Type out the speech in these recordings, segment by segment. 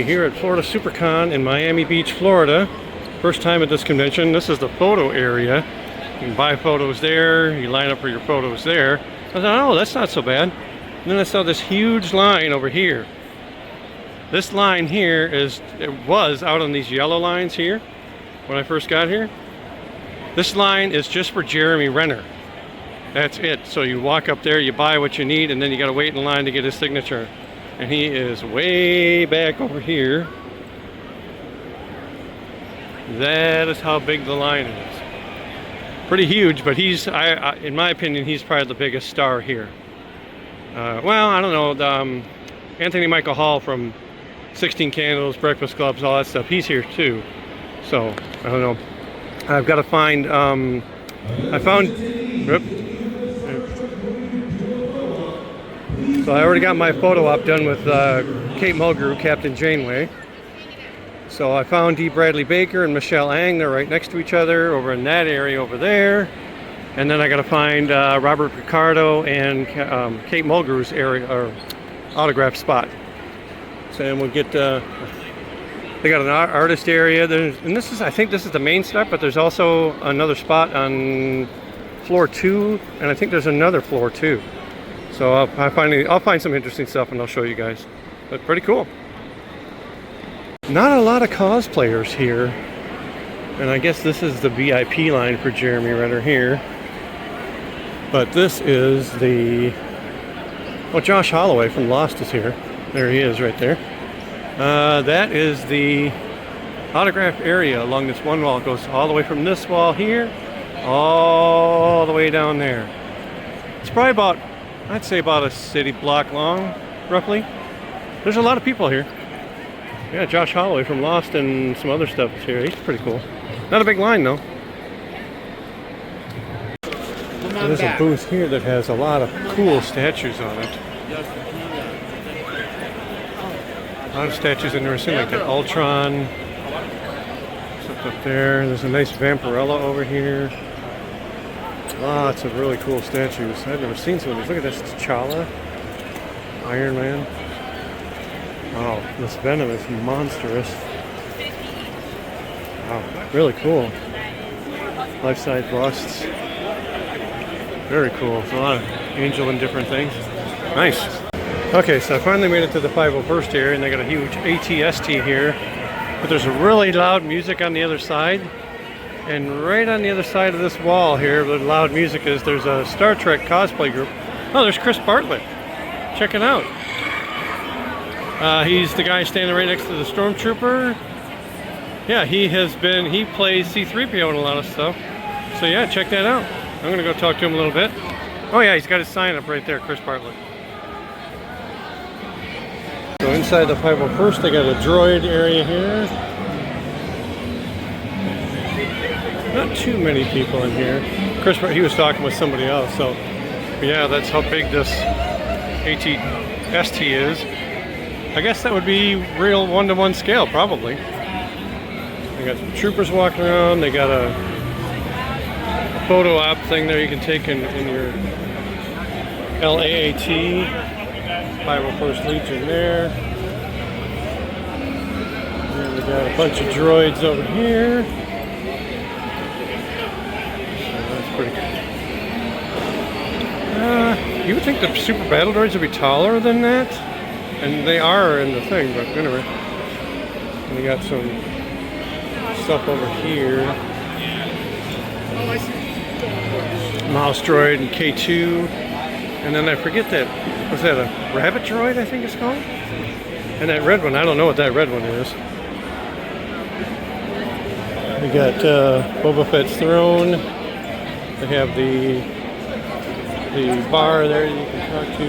Okay, here at Florida Supercon in Miami Beach, Florida. First time at this convention. This is the photo area. You can buy photos there, you line up for your photos there. I thought, oh, that's not so bad. And then I saw this huge line over here. This line here was out on these yellow lines here when I first got here. This line is just for Jeremy Renner. That's it. So you walk up there, you buy what you need, and then you gotta wait in line to get his signature. And he is way back over here. That is how big the line is. Pretty huge, but he's, in my opinion, he's probably the biggest star here. Well, I don't know, Anthony Michael Hall from 16 Candles, Breakfast Clubs, all that stuff, he's here too. So, I don't know. I've got to find, So I already got my photo op done with Kate Mulgrew, Captain Janeway. So I found D. Bradley Baker and Michelle Ang. They're right next to each other over in that area over there. And then I got to find Robert Picardo and Kate Mulgrew's area or autograph spot. So and we'll get. They got an artist area. And this is, I think this is the main stop, but there's also another spot on floor 2, and I think there's another floor too. So I'll find some interesting stuff and I'll show you guys. But pretty cool. Not a lot of cosplayers here. And I guess this is the VIP line for Jeremy Renner here. But this is the... Oh, Josh Holloway from Lost is here. There he is right there. That is the autograph area along this one wall. It goes all the way from this wall here, all the way down there. It's probably about, I'd say about a city block long, roughly. There's a lot of people here. Yeah, Josh Holloway from Lost and some other stuff is here. He's pretty cool. Not a big line though. There's a booth here that has a lot of cool statues on it. A lot of statues in there, seem like that Ultron. Stuff up there. There's a nice Vampirella over here. Lots of really cool statues. I've never seen some of these. Look at this T'Challa, Iron Man. Wow, this Venom is monstrous. Wow, really cool. Life-size busts. Very cool. There's a lot of Angel and different things. Nice. Okay, so I finally made it to the 501st here, and they got a huge ATST here. But there's a really loud music on the other side. And right on the other side of this wall here, where the loud music is, there's a Star Trek cosplay group. Oh, there's Chris Bartlett. Check it out. He's the guy standing right next to the Stormtrooper. Yeah, he plays C-3PO and a lot of stuff. So yeah, check that out. I'm gonna go talk to him a little bit. Oh yeah, he's got his sign up right there, Chris Bartlett. So inside the 501st, they got a droid area here. Not too many people in here. Chris, he was talking with somebody else, so yeah, that's how big this AT-ST is. I guess that would be real one-to-one scale, probably. They got some troopers walking around. They got a photo op thing there you can take in your LAAT. 501st Legion there. And we got a bunch of droids over here. Pretty good. You would think the super battle droids would be taller than that, and they are in the thing, but anyway. And we got some stuff over here. Mouse droid and K2, and then I forget that, was that a rabbit droid I think it's called? And that red one, I don't know what that red one is. We got Boba Fett's throne. They have the bar there that you can talk to.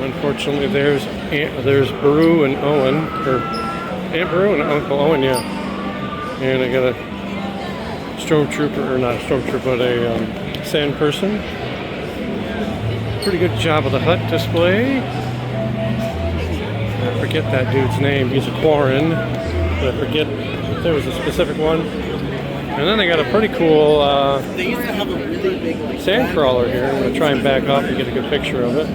Unfortunately, there's Beru and Owen, or Aunt Beru and Uncle Owen, yeah. And I got a Stormtrooper, or not a Stormtrooper, but a sand person. Pretty good job of the hut display. I forget that dude's name. He's a Quarren, but I forget if there was a specific one. And then they got a pretty cool they used to have a really big sand crawler here. I'm going to try and back off and get a good picture of it.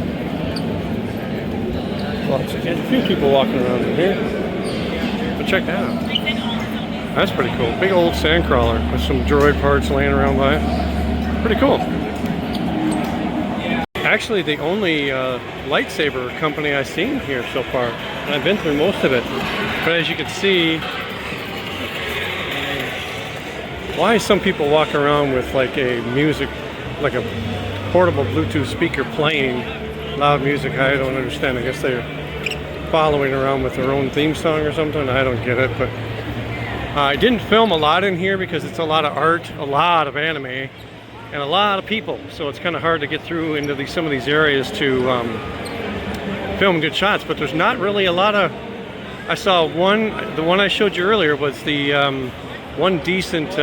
There's a few people walking around in here. But check that out. That's pretty cool. Big old sand crawler with some droid parts laying around by it. Pretty cool. Actually, the only lightsaber company I've seen here so far. And I've been through most of it. But as you can see, why some people walk around with like a portable Bluetooth speaker playing loud music, I don't understand. I guess they're following around with their own theme song or something. I don't get it, but I didn't film a lot in here because it's a lot of art, a lot of anime, and a lot of people. So it's kind of hard to get through into some of these areas to film good shots. But there's not really a lot of. I saw one. The one I showed you earlier was the one decent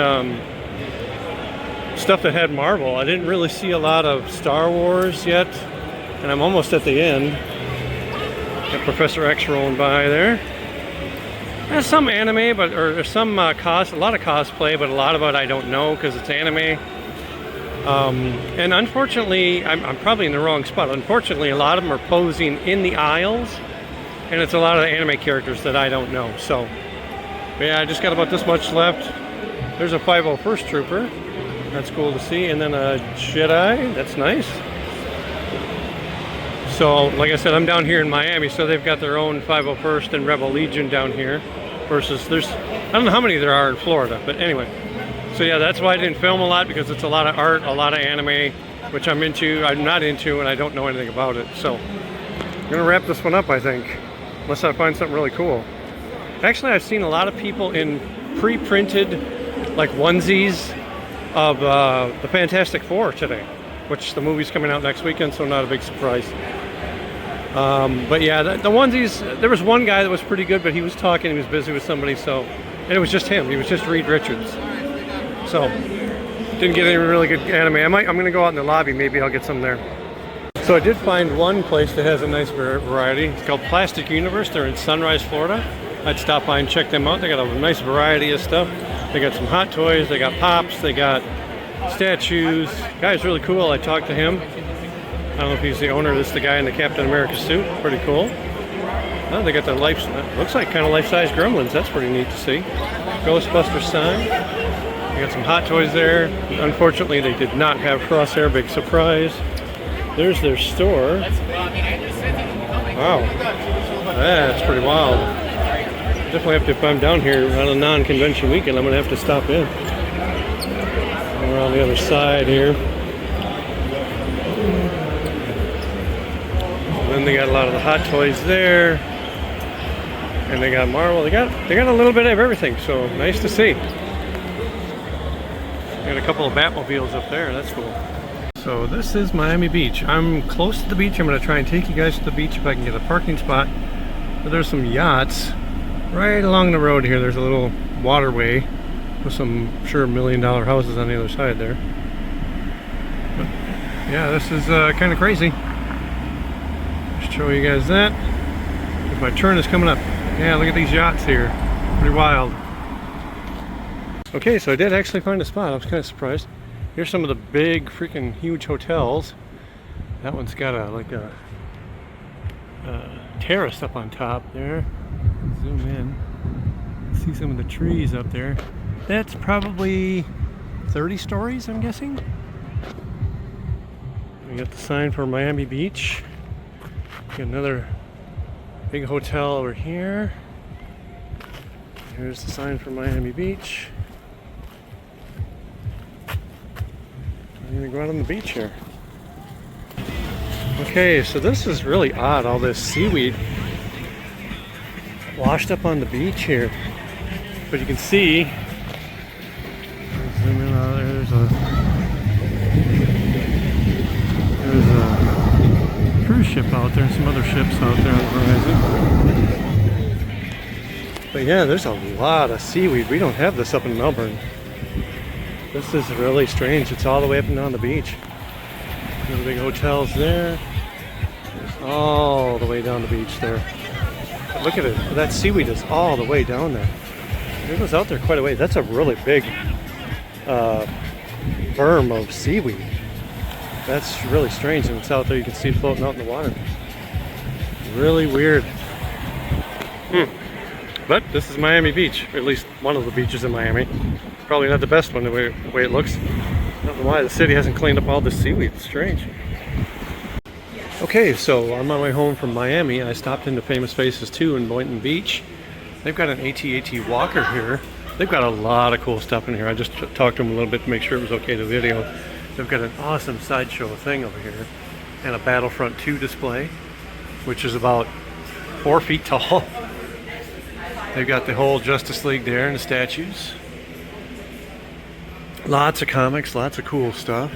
stuff that had Marvel. I didn't really see a lot of Star Wars yet, and I'm almost at the end. Got Professor X rolling by there. There's some anime, but or some a lot of cosplay, but a lot of it I don't know because it's anime. And unfortunately, I'm probably in the wrong spot. Unfortunately, a lot of them are posing in the aisles, and it's a lot of the anime characters that I don't know. So, yeah, I just got about this much left. There's a 501st Trooper. That's cool to see, and then a Jedi. That's nice. So, like I said, I'm down here in Miami, so they've got their own 501st and Rebel Legion down here. Versus, I don't know how many there are in Florida, but anyway. So yeah, that's why I didn't film a lot, because it's a lot of art, a lot of anime, which I'm not into, and I don't know anything about it. So, I'm gonna wrap this one up, I think, unless I find something really cool. Actually, I've seen a lot of people in pre-printed, like onesies of the Fantastic Four today, which the movie's coming out next weekend, so not a big surprise. But yeah, the onesies, there was one guy that was pretty good, but he was talking, he was busy with somebody, so, and it was just him, he was just Reed Richards. So, didn't get any really good anime. I'm gonna go out in the lobby, maybe I'll get some there. So I did find one place that has a nice variety. It's called Plastic Universe. They're in Sunrise, Florida. I'd stop by and check them out. They got a nice variety of stuff. They got some hot toys, they got pops, they got statues. Guy's really cool, I talked to him. I don't know if he's the owner. This is the guy in the Captain America suit. Pretty cool. Oh, they got the looks like kind of life-size gremlins. That's pretty neat to see. Ghostbuster sign. They got some hot toys there. Unfortunately, they did not have Crosshair. Big surprise. There's their store. Wow. That's pretty wild. Definitely have to, if I'm down here on a non-convention weekend, I'm going to have to stop in. We're on the other side here. Then they got a lot of the hot toys there, and they got Marvel. They got a little bit of everything. So nice to see. Got a couple of Batmobiles up there. That's cool. So this is Miami Beach. I'm close to the beach. I'm going to try and take you guys to the beach if I can get a parking spot. But there's some yachts right along the road here. There's a little waterway with some, I'm sure, $1 million houses on the other side there. But yeah, this is kind of crazy. Show you guys that. My turn is coming up. Yeah, look at these yachts here. Pretty wild. Okay, so I did actually find a spot. I was kind of surprised. Here's some of the big, freaking huge hotels. That one's got a terrace up on top there. Zoom in. See some of the trees up there. That's probably 30 stories, I'm guessing. We got the sign for Miami Beach. Got another big hotel over here. Here's the sign for Miami Beach. I'm gonna go out on the beach here. Okay, so this is really odd, all this seaweed washed up on the beach here. But you can see, zoom in out there, there's a cruise ship out there, and some other ships out there on the horizon. But yeah, there's a lot of seaweed. We don't have this up in Melbourne. This is really strange. It's all the way up and down the beach. The big hotels there. It's all the way down the beach there. But look at it. That seaweed is all the way down there. It goes out there quite a way. That's a really big berm of seaweed. That's really strange. And it's out there. You can see it floating out in the water. really weird. But this is Miami Beach, or at least one of the beaches in Miami. Probably not the best one the way it looks. I don't know why the city hasn't cleaned up all this seaweed. It's strange. Okay, so on my way home from Miami, I stopped into Famous Faces 2 in Boynton Beach. They've got an AT-AT walker here. They've got a lot of cool stuff in here. I just talked to them a little bit to make sure it was okay to video. They've got an awesome sideshow thing over here and a Battlefront 2 display, which is about 4 feet tall. They've got the whole Justice League there and the statues. Lots of comics, lots of cool stuff.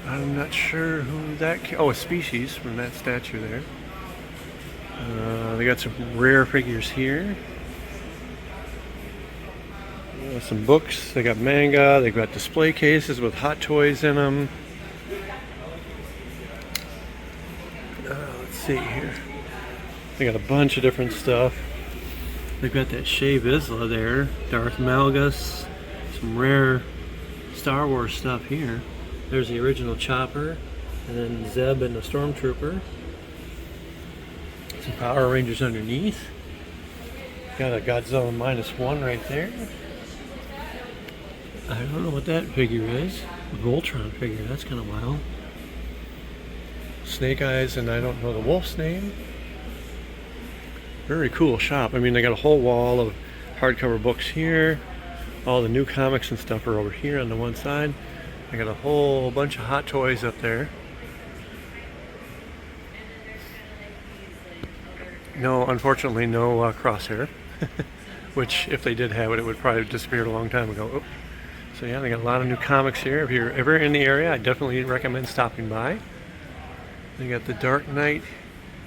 I'm not sure who that... Oh, a Species from that statue there. They got some rare figures here. Some books. They got manga. They've got display cases with hot toys in them. Let's see here. They got a bunch of different stuff. They've got that Shea Vizsla there, Darth Malgus, some rare Star Wars stuff here. There's the original Chopper, and then Zeb and the Stormtrooper. Some Power Rangers underneath. Got a Godzilla -1 right there. I don't know what that figure is. A Voltron figure, that's kind of wild. Snake Eyes, and I don't know the wolf's name. Very cool shop. I mean, they got a whole wall of hardcover books here. All the new comics and stuff are over here on the one side. They got a whole bunch of hot toys up there. No, unfortunately, no Crosshair. Which, if they did have it, it would probably have disappeared a long time ago. Oh. So yeah, they got a lot of new comics here. If you're ever in the area, I definitely recommend stopping by. They got the Dark Knight.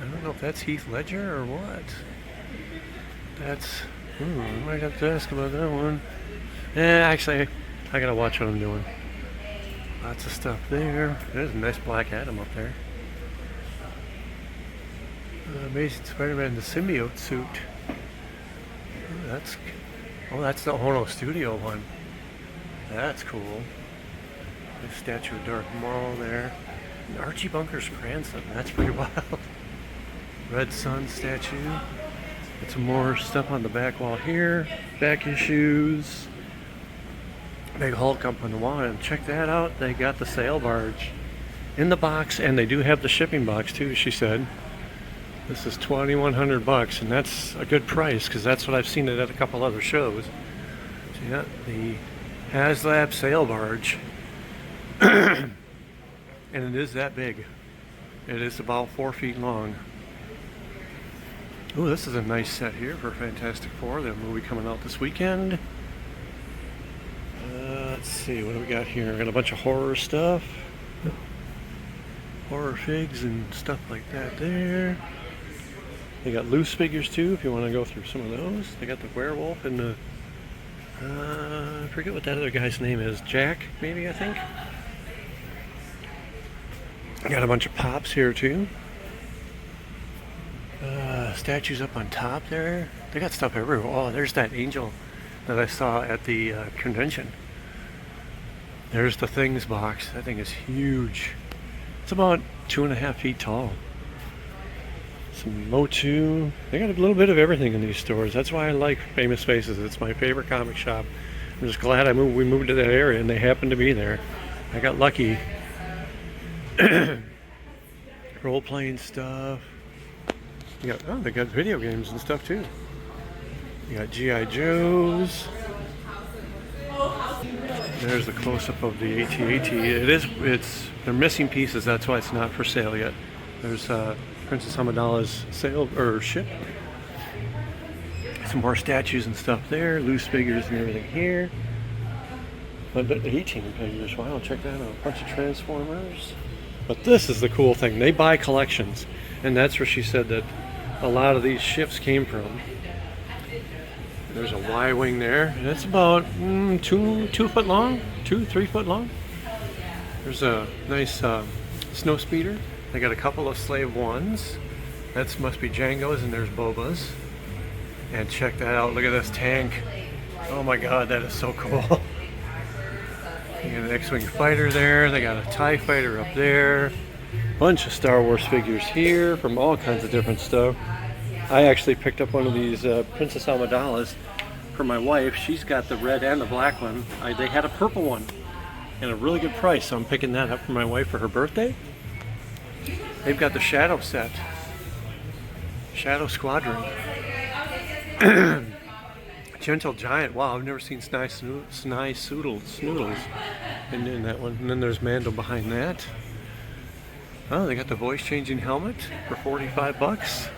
I don't know if that's Heath Ledger or what. That's... I might have to ask about that one. Actually, I gotta watch what I'm doing. Lots of stuff there. There's a nice Black Adam up there. Amazing Spider-Man, the symbiote suit. That's the Ono Studio one. That's cool. The statue of Darth Maul there. And Archie Bunker's grandson. That's pretty wild. Red Sun statue. Got some more stuff on the back wall here. Back issues. Big Hulk up on the wall. And check that out. They got the sail barge in the box, and they do have the shipping box too, she said. This is $2,100, and that's a good price because that's what I've seen it at a couple other shows. So yeah, the HasLab sail barge. And it is that big. It is about 4 feet long. Oh, this is a nice set here for Fantastic Four, the movie coming out this weekend. Let's see, what do we got here? We got a bunch of horror stuff. Horror figs and stuff like that there. They got loose figures too, if you want to go through some of those. They got the werewolf and the... I forget what that other guy's name is. Jack, maybe, I think? Got a bunch of pops here too. Statues up on top there. They got stuff everywhere. Oh, there's that angel that I saw at the convention. There's the Things box. That thing is huge. It's about 2.5 feet tall. Some Motu. They got a little bit of everything in these stores. That's why I like Famous Faces. It's my favorite comic shop. I'm just glad we moved to that area and they happened to be there. I got lucky. Role-playing stuff. They got video games and stuff too. You got G.I. Joes. There's the close-up of the AT-AT. They're missing pieces. That's why it's not for sale yet. There's Princess Amidala's ship. Some more statues and stuff there. Loose figures and everything here. But the 18 figures. Wow, check that out. A bunch of Transformers. But this is the cool thing. They buy collections. And that's where she said that a lot of these ships came from. There's a Y-wing there. And it's about 2 foot long. 3 foot long. There's a nice snow speeder. They got a couple of Slave Ones. That must be Django's, and there's Boba's. And check that out. Look at this tank. Oh my god, that is so cool. You got an X-Wing fighter there. They got a TIE fighter up there. Bunch of Star Wars figures here from all kinds of different stuff. I actually picked up one of these Princess Amidala's for my wife. She's got the red and the black one. They had a purple one and a really good price, so I'm picking that up for my wife for her birthday. They've got the Shadow set, Shadow Squadron. Gentle Giant. Wow, I've never seen Snoodles in that one. And then there's Mando behind that. Oh, they got the voice changing helmet for 45 bucks.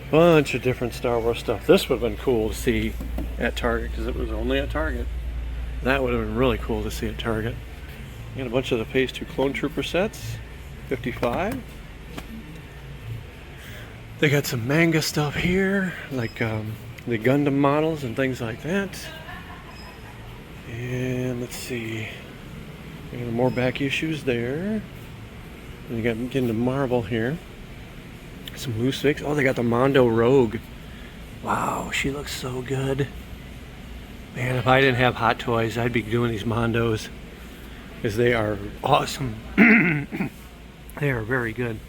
Bunch of different Star Wars stuff. This would have been cool to see at Target because it was only at Target. That would have been really cool to see at Target. You got a bunch of the Phase 2 Clone Trooper sets, 55. They got some manga stuff here, like the Gundam models and things like that. And let's see, we got more back issues there. And you got getting to Marvel here. Some loose figs. Oh, they got the Mondo Rogue. Wow, she looks so good. Man, if I didn't have Hot Toys, I'd be doing these Mondos because they are awesome. They are very good.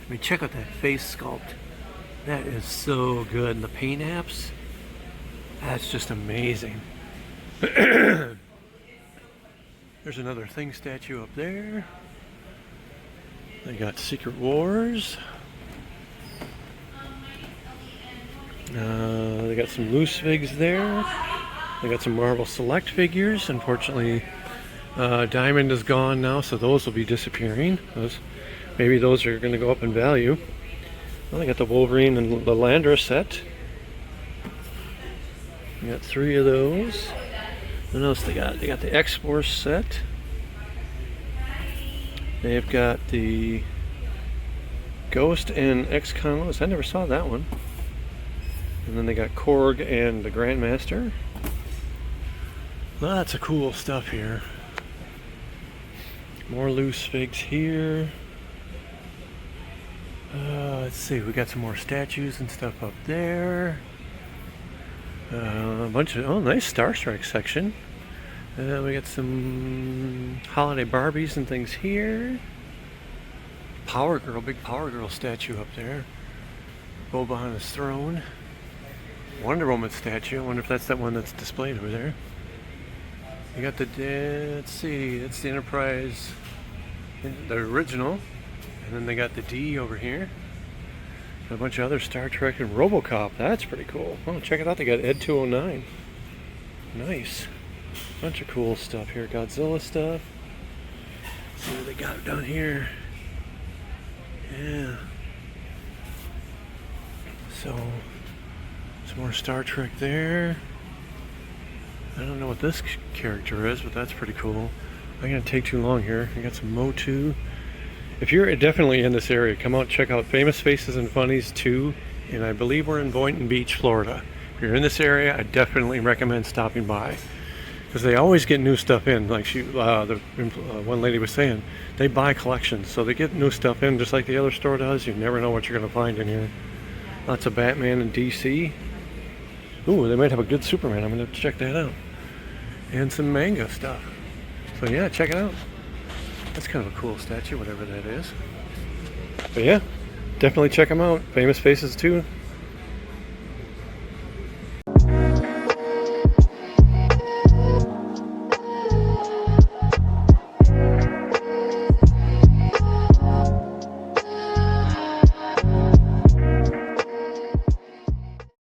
I mean, check out that face sculpt. That is so good. And the paint apps, that's just amazing. There's another Thing statue up there. They got Secret Wars. They got some loose figs there. They got some Marvel Select figures. Unfortunately, Diamond is gone now, so those will be disappearing. Maybe those are going to go up in value. Well, they got the Wolverine and the Landra set. We got 3 of those. What else they got? They got the X-Force set. They've got the Ghost and X-Con. I never saw that one. And then they got Korg and the Grandmaster. Lots of cool stuff here. More loose figs here. Let's see, we got some more statues and stuff up there. A bunch of, nice Star Trek section. We got some holiday Barbies and things here. Power Girl, big Power Girl statue up there. Boba on his throne. Wonder Woman statue. I wonder if that's that one that's displayed over there. You got the, let's see, that's the Enterprise, the original. And then they got the D over here. A bunch of other Star Trek and RoboCop. That's pretty cool. Oh, check it out. They got Ed 209. Nice. Bunch of cool stuff here. Godzilla stuff. Let's see what they got down here. Yeah. So, some more Star Trek there. I don't know what this character is, but that's pretty cool. I'm gonna take too long here. I got some Motu. If you're definitely in this area, come out, check out Famous Faces and Funnies 2, and I believe we're in Boynton Beach, Florida. If you're in this area, I definitely recommend stopping by, because they always get new stuff in. Like one lady was saying, they buy collections, so they get new stuff in just like the other store does. You never know what you're gonna find in here. Lots of Batman and DC. Ooh, they might have a good Superman. I'm gonna have to check that out. And some manga stuff. So yeah, check it out. That's kind of a cool statue, whatever that is. But yeah, definitely check them out. Famous Faces 2.